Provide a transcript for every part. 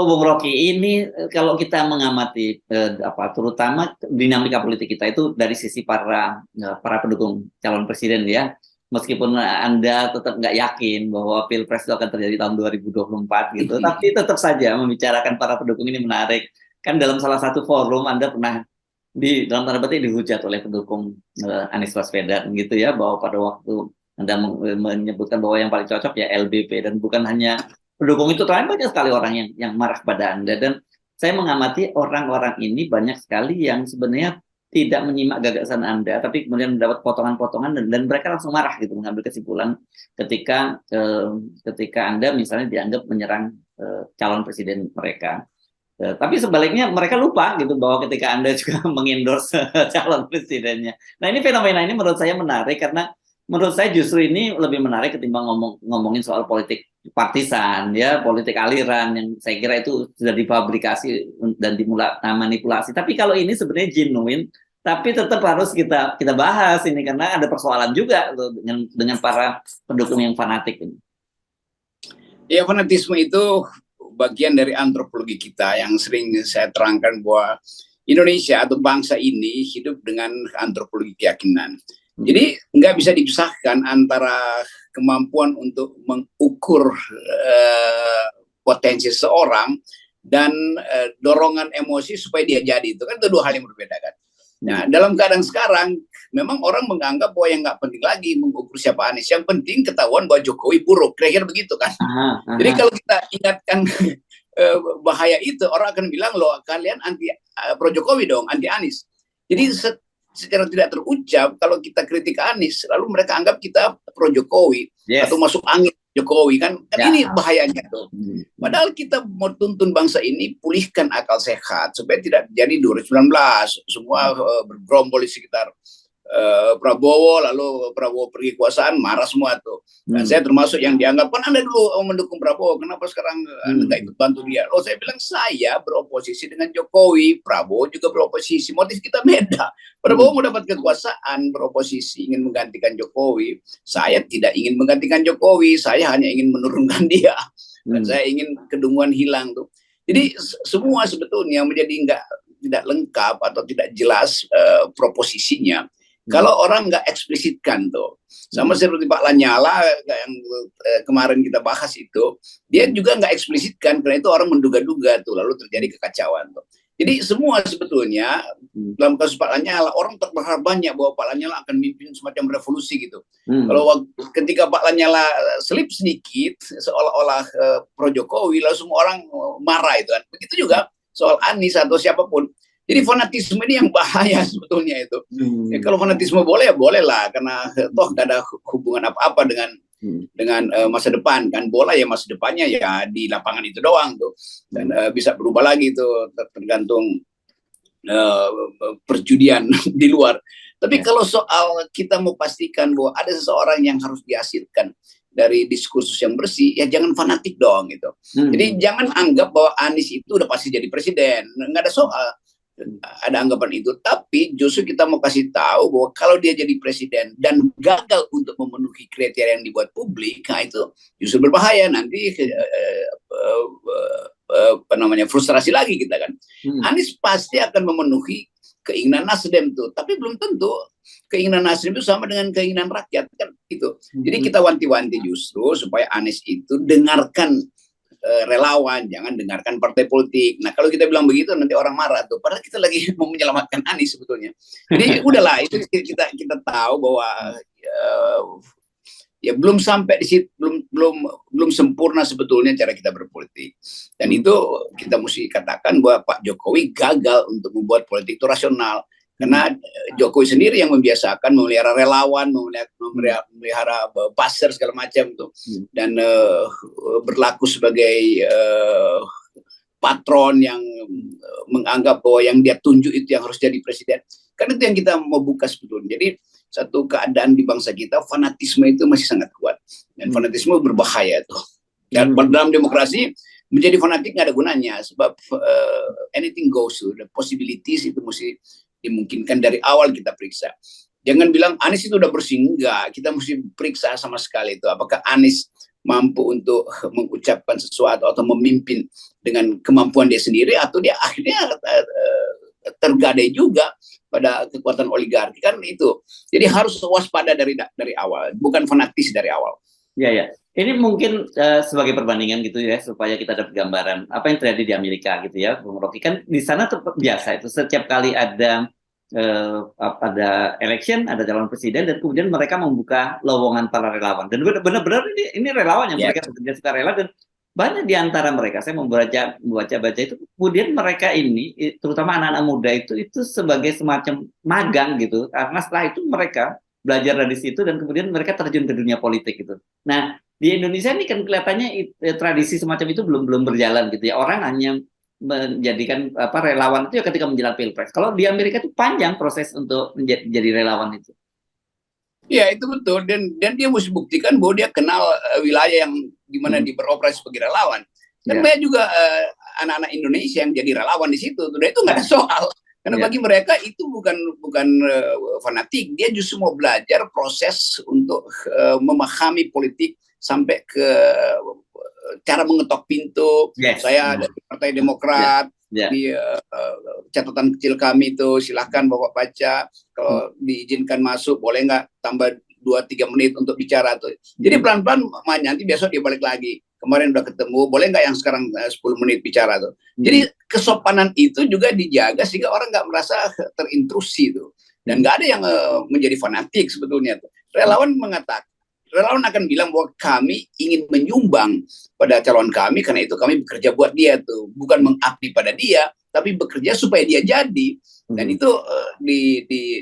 Betul, Bung Rocky. Ini kalau kita mengamati terutama dinamika politik kita itu dari sisi para pendukung calon presiden ya. Meskipun Anda tetap nggak yakin bahwa Pilpres itu akan terjadi tahun 2024 gitu, tapi tetap saja membicarakan para pendukung ini menarik. Kan dalam salah satu forum Anda pernah dalam tanda petik dihujat oleh pendukung Anies Baswedan gitu ya, bahwa pada waktu Anda menyebutkan bahwa yang paling cocok ya LBP, dan bukan hanya pendukung itu, terlalu banyak sekali orang yang marah pada Anda. Dan saya mengamati orang-orang ini banyak sekali yang sebenarnya tidak menyimak gagasan Anda, tapi kemudian mendapat potongan-potongan dan mereka langsung marah gitu, mengambil kesimpulan ketika Anda misalnya dianggap menyerang calon presiden mereka. Tapi sebaliknya mereka lupa gitu bahwa ketika Anda juga mengendorse calon presidennya. Nah, ini fenomena ini menurut saya menarik, karena menurut saya justru ini lebih menarik ketimbang ngomongin soal politik partisan ya, politik aliran yang saya kira itu sudah dipublikasi dan dimanipulasi. Tapi kalau ini sebenarnya genuine, tapi tetap harus kita bahas ini karena ada persoalan juga tuh dengan para pendukung yang fanatik ini. Ya, fanatisme itu bagian dari antropologi kita yang sering saya terangkan bahwa Indonesia atau bangsa ini hidup dengan antropologi keyakinan. Jadi nggak bisa dipisahkan antara kemampuan untuk mengukur potensi seseorang dan dorongan emosi supaya dia jadi. Itu kan dua hal yang berbeda kan. Nah, dalam keadaan sekarang memang orang menganggap bahwa yang nggak penting lagi mengukur siapa Anies, yang penting ketahuan bahwa Jokowi buruk, kira-kira begitu kan. Jadi kalau kita ingatkan bahaya itu, orang akan bilang loh kalian anti pro Jokowi dong, anti Anies. Jadi secara tidak terucap kalau kita kritik Anies, lalu mereka anggap kita pro Jokowi atau masuk angin Jokowi kan ini bahayanya tuh. Padahal kita mau tuntun bangsa ini pulihkan akal sehat supaya tidak jadi 2019 semua bergerombol di sekitar Prabowo, lalu Prabowo pergi kekuasaan, marah semua tuh. Dan saya termasuk yang dianggap kan Anda dulu mendukung Prabowo, kenapa sekarang Anda nggak ikut bantu dia? Loh, saya bilang saya beroposisi dengan Jokowi, Prabowo juga beroposisi, motif kita beda. Prabowo mau dapat kekuasaan, beroposisi ingin menggantikan Jokowi. Saya tidak ingin menggantikan Jokowi, saya hanya ingin menurunkan dia. Dan saya ingin kedunguan hilang tuh. Jadi semua sebetulnya menjadi tidak lengkap atau tidak jelas proposisinya. Kalau orang nggak eksplisitkan tuh, sama seperti Pak Lanyala yang kemarin kita bahas itu, dia juga nggak eksplisitkan, karena itu orang menduga-duga tuh, lalu terjadi kekacauan tuh. Jadi semua sebetulnya dalam kasus Pak Lanyala, orang berharap banyak bahwa Pak Lanyala akan memimpin semacam revolusi gitu. Kalau ketika Pak Lanyala selip sedikit, seolah-olah pro Jokowi, lalu semua orang marah itu kan. Begitu juga soal Anies atau siapapun. Jadi fanatisme ini yang bahaya sebetulnya itu. Ya, kalau fanatisme boleh ya boleh lah, karena toh gak ada hubungan apa-apa dengan masa depan kan. Bola ya masa depannya ya di lapangan itu doang tuh, dan bisa berubah lagi tuh tergantung perjudian di luar. Tapi kalau soal kita mau pastikan bahwa ada seseorang yang harus dihasilkan dari diskursus yang bersih, ya jangan fanatik dong gitu. Jadi jangan anggap bahwa Anies itu udah pasti jadi presiden, nggak ada soal. Ada anggapan itu, tapi justru kita mau kasih tahu bahwa kalau dia jadi presiden dan gagal untuk memenuhi kriteria yang dibuat publik, nah itu justru berbahaya, nanti frustrasi lagi kita kan. Anies pasti akan memenuhi keinginan Nasdem tuh, tapi belum tentu keinginan Nasdem itu sama dengan keinginan rakyat kan itu. Jadi kita wanti-wanti justru supaya Anies itu dengarkan relawan, jangan dengarkan partai politik. Nah, kalau kita bilang begitu nanti orang marah tuh. Padahal kita lagi mau menyelamatkan Anies sebetulnya. Jadi udahlah, itu kita tahu bahwa ya belum sampai di situ, belum sempurna sebetulnya cara kita berpolitik. Dan itu kita mesti katakan bahwa Pak Jokowi gagal untuk membuat politik itu rasional. Karena Jokowi sendiri yang membiasakan memelihara relawan, memelihara buzzer segala macam tuh, dan berlaku sebagai patron yang menganggap bahwa yang dia tunjuk itu yang harus jadi presiden. Kan itu yang kita mau buka sebetulnya. Jadi satu keadaan di bangsa kita, fanatisme itu masih sangat kuat, dan fanatisme berbahaya tuh. Dan dalam demokrasi menjadi fanatik nggak ada gunanya, sebab anything goes, the possibilities itu mesti dimungkinkan dari awal kita periksa. Jangan bilang Anies itu udah bersih, enggak. Kita mesti periksa sama sekali itu apakah Anies mampu untuk mengucapkan sesuatu atau memimpin dengan kemampuan dia sendiri, atau dia akhirnya tergadai juga pada kekuatan oligarki, kan itu. Jadi harus waspada dari awal, bukan fanatis dari awal. Ya, ya. Ini mungkin sebagai perbandingan gitu ya, supaya kita dapat gambaran apa yang terjadi di Amerika gitu ya, Bung Rocky. Kan di sana tetap biasa itu, setiap kali ada election, ada calon presiden, dan kemudian mereka membuka lowongan para relawan. Dan benar-benar ini relawan yang mereka bekerja sukarela, dan banyak di antara mereka, saya membaca itu, kemudian mereka ini, terutama anak-anak muda itu sebagai semacam magang gitu, karena setelah itu mereka belajar dari situ dan kemudian mereka terjun ke dunia politik gitu. Nah, di Indonesia ini kan kelihatannya tradisi semacam itu belum berjalan gitu ya. Orang hanya menjadikan relawan itu ya ketika menjelang pilpres. Kalau di Amerika itu panjang proses untuk menjadi relawan itu. Ya, itu betul, dan dia mesti buktikan bahwa dia kenal wilayah yang dimana dia beroperasi sebagai relawan. Dan banyak juga anak-anak Indonesia yang jadi relawan di situ. Dan itu nggak ada soal. Karena bagi mereka itu bukan fanatik, dia justru mau belajar proses untuk memahami politik sampai ke cara mengetok pintu. Saya dari Partai Demokrat, di catatan kecil kami itu silahkan Bapak baca, kalau diizinkan masuk boleh nggak tambah 2-3 menit untuk bicara tuh. Jadi pelan-pelan nanti besok dia balik lagi. Kemarin udah ketemu, boleh nggak yang sekarang 10 menit bicara tuh. Jadi kesopanan itu juga dijaga sehingga orang nggak merasa terintrusi tuh. Dan nggak ada yang menjadi fanatik sebetulnya tuh. Relawan akan bilang bahwa kami ingin menyumbang pada calon kami, karena itu kami bekerja buat dia tuh, bukan mengabdi pada dia, tapi bekerja supaya dia jadi. Dan itu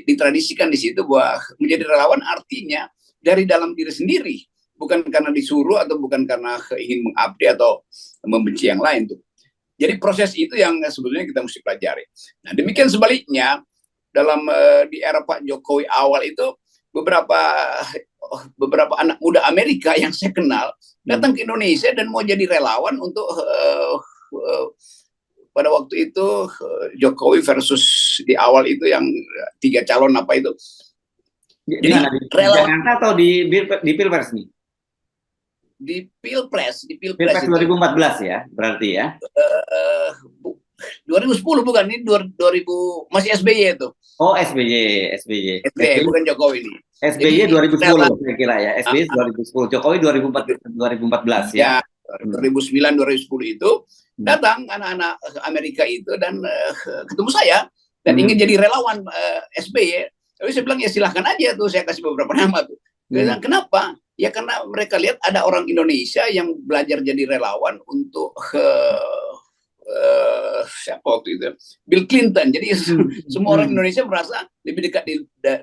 ditradisikan di situ bahwa menjadi relawan artinya dari dalam diri sendiri, bukan karena disuruh atau bukan karena ingin mengabdi atau membenci yang lain tuh. Jadi proses itu yang sebetulnya kita mesti pelajari. Nah, demikian sebaliknya dalam di era Pak Jokowi awal itu beberapa anak muda Amerika yang saya kenal datang ke Indonesia dan mau jadi relawan untuk pada waktu itu Jokowi versus di awal itu yang 3 calon apa itu. Jadi relawan Jakarta atau di Pilpres nih? Di Pilpres 2014 ya, berarti ya. 2010 bukan, ini 2000 masih SBY itu. Oh, SBY bukan Jokowi ini. SBY 2010 saya kira ya. SBY 2010, Jokowi 2014 ya. 2009 2010 itu datang anak-anak Amerika itu dan ketemu saya dan ingin jadi relawan SBY. Tapi saya bilang ya silahkan aja tuh, saya kasih beberapa nama tuh. Kenapa? Ya karena mereka lihat ada orang Indonesia yang belajar jadi relawan untuk siapa waktu itu? Bill Clinton. Jadi semua orang Indonesia merasa lebih dekat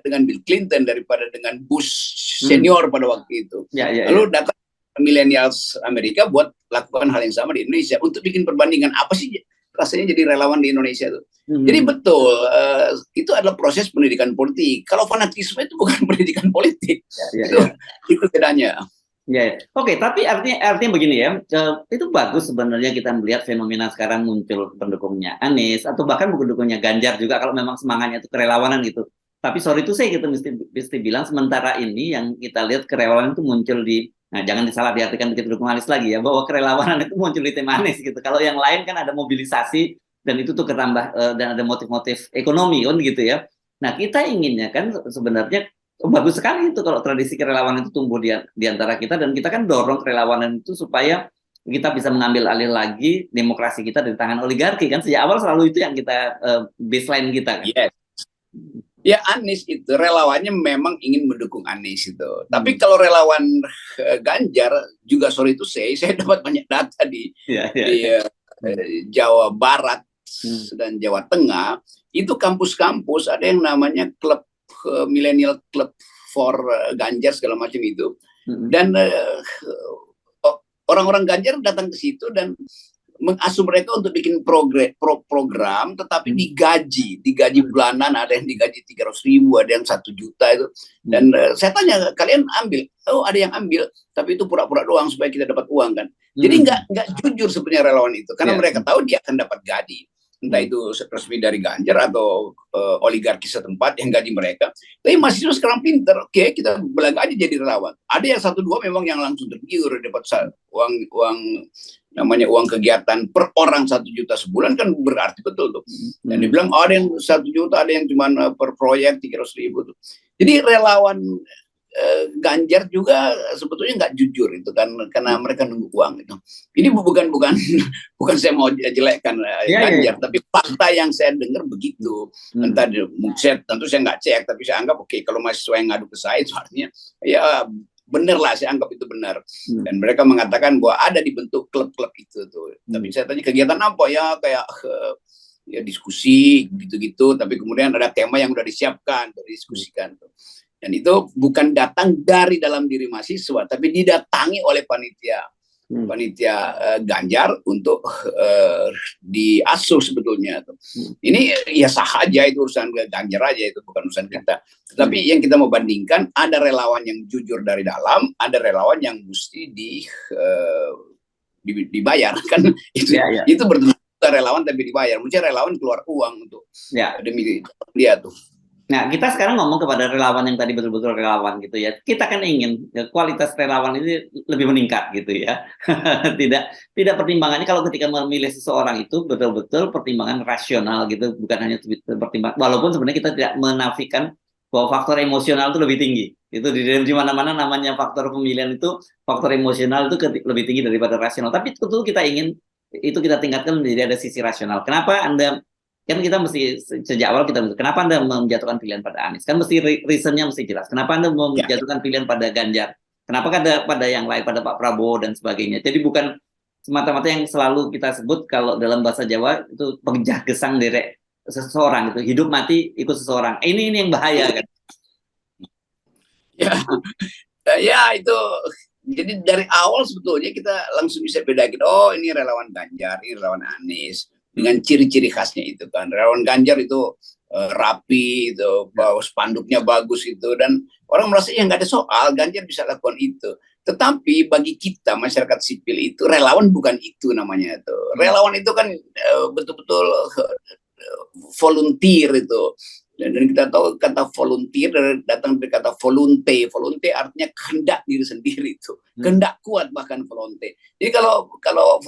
dengan Bill Clinton daripada dengan Bush senior pada waktu itu. Lalu datang millennials Amerika buat lakukan hal yang sama di Indonesia untuk bikin perbandingan apa sih rasanya jadi relawan di Indonesia tuh. Jadi betul, itu adalah proses pendidikan politik. Kalau fanatisme itu bukan pendidikan politik. Itu bedanya. Ya. Oke, tapi artinya begini ya, itu bagus sebenarnya kita melihat fenomena sekarang muncul pendukungnya Anies atau bahkan pendukungnya Ganjar juga kalau memang semangatnya itu kerelawanan gitu. Tapi sorry itu saya kita mesti bilang sementara ini yang kita lihat kerelawanan itu muncul di, nah jangan disalah diartikan begitu dukung Anies lagi ya, bahwa kerelawanan itu muncul di tim Anies gitu. Kalau yang lain kan ada mobilisasi dan itu tuh ketambah dan ada motif-motif ekonomi kan gitu ya. Nah kita inginnya kan sebenarnya bagus sekali itu kalau tradisi kerelawanan itu tumbuh di antara kita, dan kita kan dorong kerelawanan itu supaya kita bisa mengambil alih lagi demokrasi kita dari tangan oligarki kan, sejak awal selalu itu yang kita baseline kita kan. Yes. Ya Anies itu relawannya memang ingin mendukung Anies itu. Tapi kalau relawan Ganjar juga sorry itu saya dapat banyak data di Jawa Barat dan Jawa Tengah, itu kampus-kampus ada yang namanya klub millennial club for Ganjar segala macam itu, dan orang-orang Ganjar datang ke situ dan mengasuh mereka untuk bikin program, tetapi digaji bulanan, ada yang digaji 300.000, ada yang 1 juta itu. Dan saya tanya, kalian ambil? Oh ada yang ambil, tapi itu pura-pura doang supaya kita dapat uang kan. Jadi nggak jujur sebenarnya relawan itu, karena mereka tahu dia akan dapat gaji. entah itu resmi dari Ganjar atau oligarki setempat yang gaji mereka. Tapi mahasiswa sekarang pinter, oke, kita belaga aja jadi relawan. Ada yang 1-2 memang yang langsung tergiur dapat uang namanya uang kegiatan per orang 1 juta sebulan, kan berarti betul tuh. Dan dibilang ada yang 1 juta, ada yang cuma per proyek 300.000 tuh. Jadi relawan Ganjar juga sebetulnya nggak jujur itu kan, karena mereka nunggu uang itu. Ini bukan saya mau jelekkan Ganjar, tapi fakta yang saya dengar begitu. Entah tentu saya nggak cek, tapi saya anggap oke, kalau mahasiswa yang ngadu ke saya itu artinya ya bener lah, saya anggap itu benar. Dan mereka mengatakan bahwa ada dibentuk klub-klub itu tuh. Tapi saya tanya kegiatan apa ya, kayak ya diskusi gitu-gitu, tapi kemudian ada tema yang udah disiapkan, udah didiskusikan tuh. Dan itu bukan datang dari dalam diri mahasiswa, tapi didatangi oleh panitia Ganjar untuk diasuh sebetulnya. Ini ya sah aja, itu urusan Ganjar aja, itu bukan urusan kita. Tapi yang kita mau bandingkan, ada relawan yang jujur dari dalam, ada relawan yang mesti dibayar kan. Itu bertentu relawan tapi dibayar. Mungkin relawan keluar uang untuk demi dia tuh. Nah, kita sekarang ngomong kepada relawan yang tadi betul-betul relawan gitu ya. Kita kan ingin kualitas relawan ini lebih meningkat gitu ya. Tidak pertimbangannya kalau ketika memilih seseorang itu betul-betul pertimbangan rasional gitu, bukan hanya pertimbangan. Walaupun sebenarnya kita tidak menafikan bahwa faktor emosional itu lebih tinggi. Itu di mana-mana namanya faktor pemilihan itu, faktor emosional itu lebih tinggi daripada rasional. Tapi tentu kita ingin itu kita tingkatkan menjadi ada sisi rasional. Kenapa Anda kan kita mesti sejak awal kita kenapa Anda menjatuhkan pilihan pada Anies, kan mesti reasonnya mesti jelas. Kenapa Anda menjatuhkan pilihan pada Ganjar, kenapa pada yang lain, pada Pak Prabowo dan sebagainya. Jadi bukan semata-mata yang selalu kita sebut kalau dalam bahasa Jawa itu pengjah gesang derek seseorang, itu hidup mati ikut seseorang. Ini yang bahaya kan. Ya itu. Jadi dari awal sebetulnya kita langsung bisa bedakin, oh ini relawan Ganjar, ini relawan Anies. Dengan ciri-ciri khasnya itu kan. Relawan Ganjar itu rapi, itu spanduknya bagus itu, dan orang merasa ya nggak ada soal, Ganjar bisa lakukan itu. Tetapi bagi kita masyarakat sipil itu relawan bukan itu namanya itu. Relawan itu kan betul-betul volunteer itu. Dan kita tahu kata volunteer datang dari kata volonté. Volonté artinya kehendak diri sendiri itu. Kehendak kuat bahkan volonté. Jadi kalau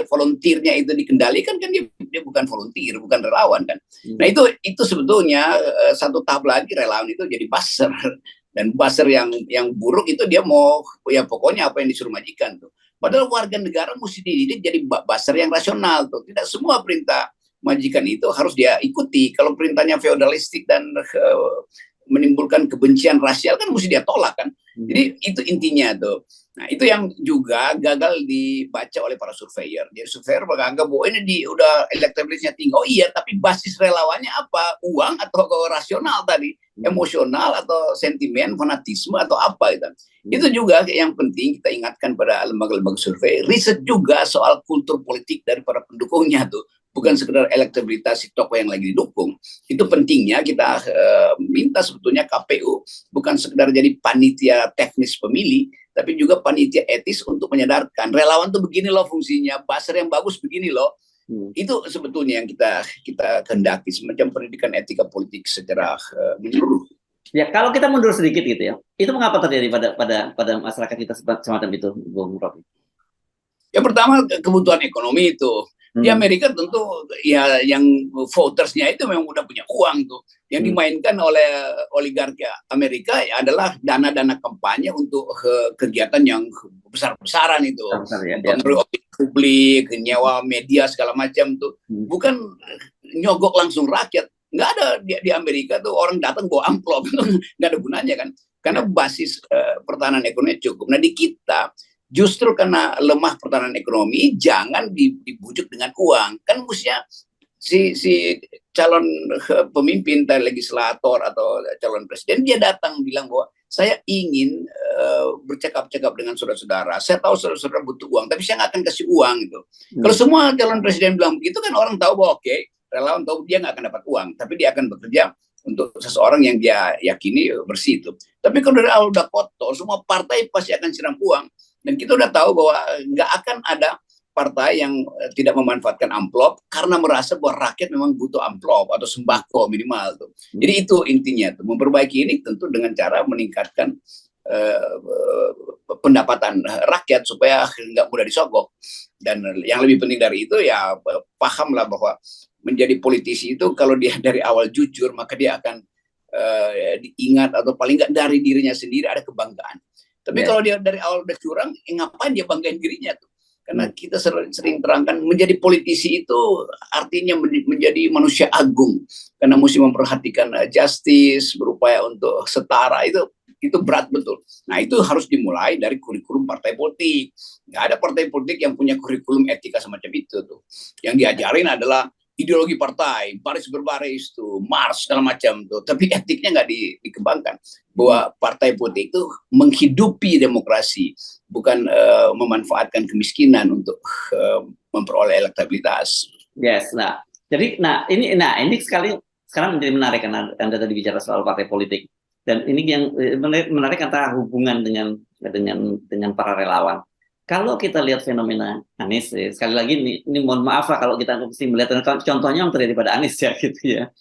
volunteernya itu dikendalikan kan dia bukan volunteer, bukan relawan kan. Nah itu sebetulnya satu tahap lagi relawan itu jadi buzzer. Dan buzzer yang buruk itu dia mau ya pokoknya apa yang disuruh majikan tuh. Padahal warga negara mesti dididik jadi buzzer yang rasional tuh. Tidak semua perintah majikan itu harus dia ikuti. Kalau perintahnya feodalistik dan menimbulkan kebencian rasial kan mesti dia tolak kan. Jadi itu intinya tuh. Nah itu yang juga gagal dibaca oleh para surveyor. Jadi surveyor menganggap bahwa ini udah elektabilitasnya tinggi. Oh iya, tapi basis relawannya apa? Uang atau rasional tadi? Emosional atau sentimen, fanatisme atau apa itu? Itu juga yang penting kita ingatkan pada lembaga-lembaga survei. Riset juga soal kultur politik dari para pendukungnya tuh. Bukan sekedar elektabilitas si tokoh yang lagi didukung. Itu pentingnya kita minta sebetulnya KPU bukan sekedar jadi panitia teknis pemilih, tapi juga panitia etis untuk menyadarkan relawan tuh begini loh fungsinya, buzzer yang bagus begini loh. Itu sebetulnya yang kita kehendaki, semacam pendidikan etika politik secara menyeluruh. Ya kalau kita mundur sedikit gitu ya, itu mengapa terjadi pada masyarakat kita semacam itu, Bung Robi? Ya pertama kebutuhan ekonomi itu. Di Amerika tentu ya yang votersnya itu memang udah punya uang tuh. Yang dimainkan oleh oligarki Amerika ya adalah dana-dana kampanye untuk kegiatan yang besar-besaran itu. Memberi publik, nyewa media segala macam tuh. Bukan nyogok langsung rakyat. Nggak ada di Amerika tuh orang datang bawa amplop. Nggak ada gunanya kan. Karena basis pertahanan ekonomi cukup. Nah di kita justru karena lemah pertahanan ekonomi, jangan dibujuk dengan uang. Kan mestinya si calon pemimpin, legislator atau calon presiden, dia datang bilang bahwa saya ingin bercakap-cakap dengan saudara-saudara. Saya tahu saudara-saudara butuh uang, tapi saya nggak akan kasih uang. Gitu. Kalau semua calon presiden bilang begitu, kan orang tahu bahwa oke, relawan tahu dia nggak akan dapat uang, tapi dia akan bekerja untuk seseorang yang dia yakini bersih itu. Tapi kalau dari awal udah kotor, semua partai pasti akan siram uang. Dan kita udah tahu bahwa nggak akan ada partai yang tidak memanfaatkan amplop karena merasa bahwa rakyat memang butuh amplop atau sembako minimal tuh. Jadi itu intinya tuh, memperbaiki ini tentu dengan cara meningkatkan pendapatan rakyat supaya nggak mudah disogok. Dan yang lebih penting dari itu ya pahamlah bahwa menjadi politisi itu kalau dia dari awal jujur maka dia akan diingat atau paling nggak dari dirinya sendiri ada kebanggaan. Tapi kalau dia dari awal udah curang, ngapain dia banggain dirinya tuh? Karena kita sering terangkan menjadi politisi itu artinya menjadi manusia agung karena mesti memperhatikan justice, berupaya untuk setara, itu berat betul. Nah itu harus dimulai dari kurikulum partai politik. Nggak ada partai politik yang punya kurikulum etika semacam itu tuh. Yang diajarin adalah ideologi partai, baris berbaris tuh, mars segala macam tuh. Tapi etiknya nggak dikembangkan. Bahwa partai politik itu menghidupi demokrasi, bukan memanfaatkan kemiskinan untuk memperoleh elektabilitas. Yes, jadi ini sekarang menjadi menarik karena Anda tadi bicara soal partai politik. Dan ini yang menarik antara hubungan dengan para relawan. Kalau kita lihat fenomena Anies, sekali lagi ini mohon maaf lah kalau kita mesti melihat contohnya yang terjadi pada Anies ya gitu ya.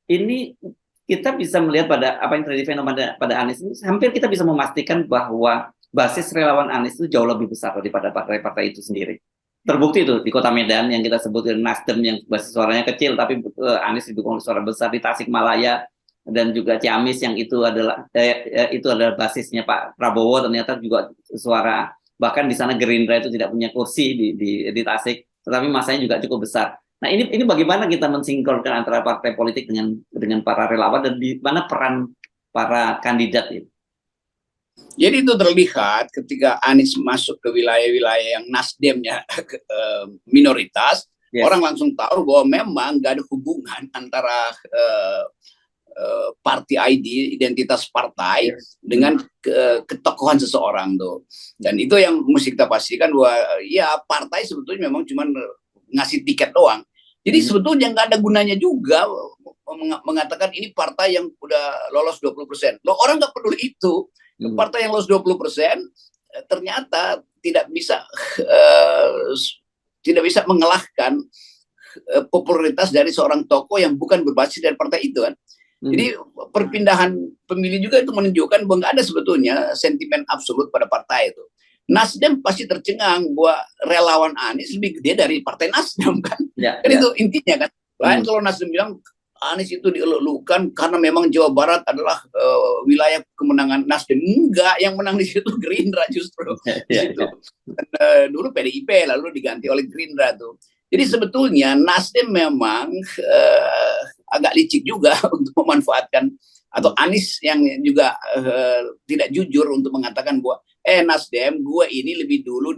Ini kita bisa melihat pada apa yang terjadi fenomena pada Anies ini, hampir kita bisa memastikan bahwa basis relawan Anies itu jauh lebih besar daripada partai-partai itu sendiri. Terbukti itu di Kota Medan yang kita sebut Nasdem yang basis suaranya kecil tapi Anies didukung suara besar, di Tasikmalaya dan juga Ciamis yang itu adalah basisnya Pak Prabowo, ternyata juga suara, bahkan di sana Gerindra itu tidak punya kursi di Tasik, tetapi masanya juga cukup besar. Nah ini bagaimana kita mensinkronkan antara partai politik dengan para relawan dan di mana peran para kandidat itu? Jadi itu terlihat ketika Anies masuk ke wilayah-wilayah yang Nasdemnya minoritas, orang langsung tahu bahwa memang nggak ada hubungan antara party ID, identitas partai dengan ketokohan seseorang tuh. Dan itu yang mesti kita pastikan bahwa ya partai sebetulnya memang cuma ngasih tiket doang. Jadi sebetulnya nggak ada gunanya juga mengatakan ini partai yang udah lolos 20%. Loh, orang nggak peduli itu. Partai yang lolos 20% ternyata tidak bisa mengalahkan popularitas dari seorang tokoh yang bukan berbasis dari partai itu kan. Jadi perpindahan pemilih juga itu menunjukkan bahwa nggak ada sebetulnya sentimen absolut pada partai itu. Nasdem pasti tercengang bahwa relawan Anies lebih gede dari partai Nasdem kan. Itu intinya kan. Lain kalau Nasdem bilang Anies itu dielulukan karena memang Jawa Barat adalah wilayah kemenangan Nasdem. Enggak, yang menang di situ Gerindra justru. Dulu PDIP lalu diganti oleh Gerindra tuh. Jadi sebetulnya Nasdem memang agak licik juga untuk memanfaatkan, atau Anies yang juga tidak jujur untuk mengatakan bahwa Nasdem gue ini lebih dulu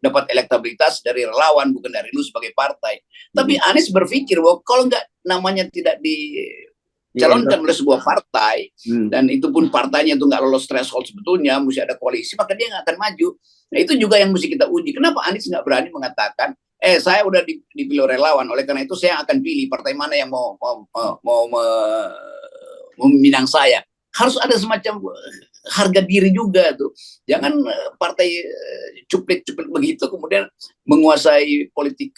dapat elektabilitas dari relawan bukan dari lu sebagai partai. Tapi Anies berpikir bahwa kalau nggak namanya tidak dicalonkan oleh sebuah partai dan itu pun partainya itu nggak lolos threshold sebetulnya, mesti ada koalisi, maka dia nggak akan maju. Nah itu juga yang mesti kita uji. Kenapa Anies nggak berani mengatakan saya udah dipilih relawan, oleh karena itu saya akan pilih partai mana yang mau meminang saya. Harus ada semacam harga diri juga tuh. Jangan partai cuplik-cuplik begitu kemudian menguasai politik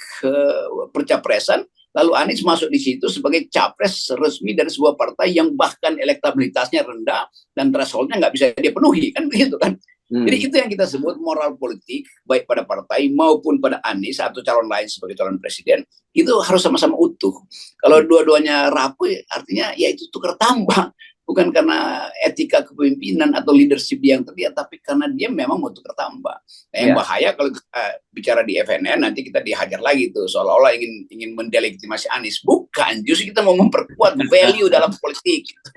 percapresan, lalu Anies masuk di situ sebagai capres resmi dari sebuah partai yang bahkan elektabilitasnya rendah dan thresholdnya nggak bisa dia penuhi kan begitu kan. Jadi itu yang kita sebut moral politik, baik pada partai maupun pada Anies atau calon lain sebagai calon presiden, itu harus sama-sama utuh. Kalau dua-duanya rapuh, artinya ya itu tukar tambah. Bukan karena etika kepemimpinan atau leadership yang terlihat, tapi karena dia memang mau tukar tambah. Nah, yang bahaya kalau kita bicara di FNN, nanti kita dihajar lagi tuh, seolah-olah ingin mendelegitimasi Anies. Bukan, justru kita mau memperkuat value dalam politik. Gitu.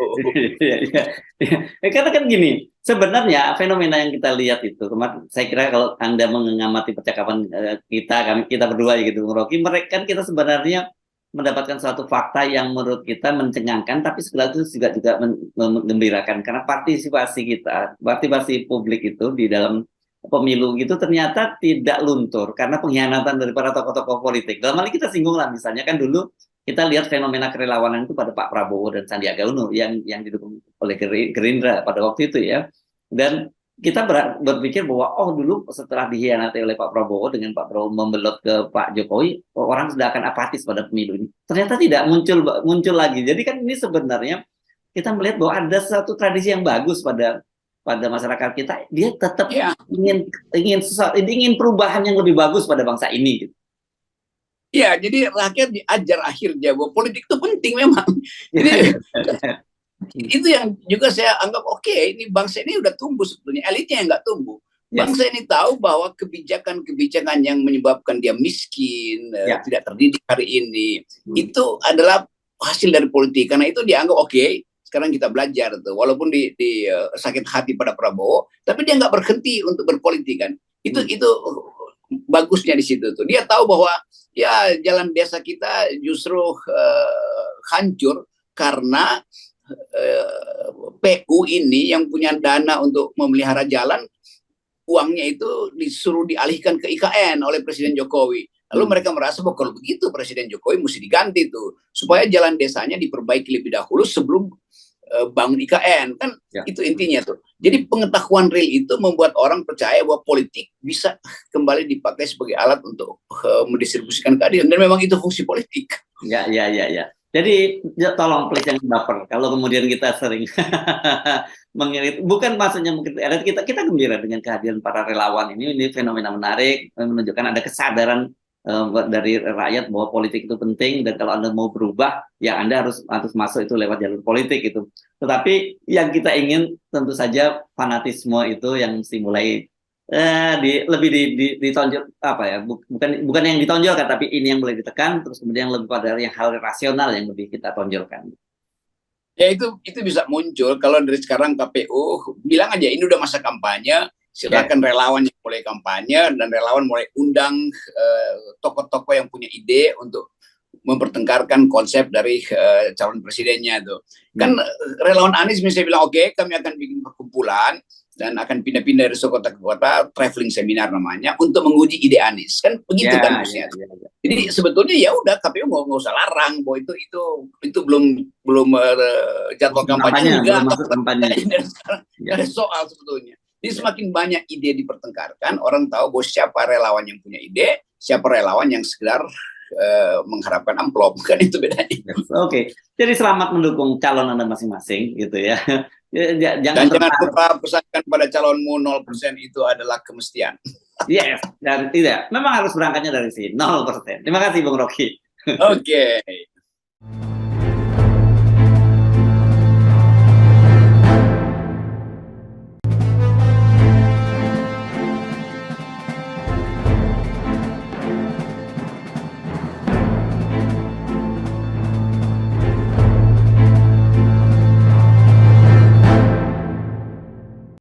Karena kan gini, sebenarnya fenomena yang kita lihat itu, saya kira kalau Anda mengamati percakapan kita berdua gitu, Rocky, mereka kan kita sebenarnya mendapatkan suatu fakta yang menurut kita mencengangkan, tapi sekaligus juga menggembirakan karena partisipasi publik itu di dalam pemilu itu ternyata tidak luntur karena pengkhianatan dari para tokoh-tokoh politik. Dalam hal ini kita singgung lah, misalnya kan dulu kita lihat fenomena kerelawanan itu pada Pak Prabowo dan Sandiaga Uno yang didukung oleh Gerindra pada waktu itu ya. Dan kita berpikir bahwa oh dulu setelah dikhianati oleh Pak Prabowo dengan Pak Prabowo membelot ke Pak Jokowi, orang sudah akan apatis pada pemilu ini. Ternyata tidak muncul lagi. Jadi kan ini sebenarnya kita melihat bahwa ada satu tradisi yang bagus pada masyarakat kita. Dia tetap ingin perubahan yang lebih bagus pada bangsa ini. Gitu. Ya, jadi rakyat diajar akhirnya bahwa politik itu penting memang. Jadi itu yang juga saya anggap oke, ini bangsa ini udah tumbuh sebetulnya, elitnya yang nggak tumbuh. Bangsa ini tahu bahwa kebijakan-kebijakan yang menyebabkan dia miskin, tidak terdidik hari ini, itu adalah hasil dari politik. Karena itu dianggap oke, sekarang kita belajar tuh. Walaupun di sakit hati pada Prabowo, tapi dia nggak berhenti untuk berpolitik kan. Itu bagusnya di situ tuh. Dia tahu bahwa ya jalan desa kita justru hancur karena PU ini yang punya dana untuk memelihara jalan, uangnya itu disuruh dialihkan ke IKN oleh Presiden Jokowi. Lalu mereka merasa bahwa kalau begitu Presiden Jokowi mesti diganti tuh, supaya jalan desanya diperbaiki lebih dahulu sebelum bangun IKN. Kan itu intinya tuh. Jadi pengetahuan real itu membuat orang percaya bahwa politik bisa kembali dipakai sebagai alat untuk mendistribusikan keadilan. Dan memang itu fungsi politik. Ya. Jadi tolong please jangan baper. Kalau kemudian kita sering mengirit, bukan maksudnya mungkin kita gembira dengan kehadiran para relawan ini fenomena menarik, menunjukkan ada kesadaran dari rakyat bahwa politik itu penting, dan kalau Anda mau berubah, ya Anda harus masuk itu lewat jalur politik itu. Tetapi yang kita ingin tentu saja fanatisme itu yang mesti mulai lebih ditonjol apa ya, bukan yang ditonjolkan, tapi ini yang boleh ditekan, terus kemudian lebih pada yang hal rasional yang lebih kita tonjolkan. Ya itu bisa muncul kalau dari sekarang KPU bilang aja ini udah masa kampanye, silakan relawan yang mulai kampanye dan relawan mulai undang tokoh-tokoh yang punya ide untuk mempertengkarkan konsep dari calon presidennya tuh. Kan relawan Anies misalnya bilang oke, kami akan bikin perkumpulan dan akan pindah-pindah dari kota ke kota, traveling seminar namanya, untuk menguji ide Anies. Kan begitu kan maksudnya. Jadi sebetulnya ya udah KPU nggak usah larang bahwa itu belum jadwal kampanye juga. Ada soal sebetulnya. Jadi semakin banyak ide dipertengkarkan, orang tahu bahwa siapa relawan yang punya ide, siapa relawan yang sekedar mengharapkan amplop, kan itu bedanya. Oke. Jadi selamat mendukung calon Anda masing-masing gitu ya. Jangan lupa pesankan pada calonmu 0% itu adalah kemestian. Yes, dan tidak. Memang harus berangkatnya dari sini 0%. Terima kasih Bung Rocky. Oke.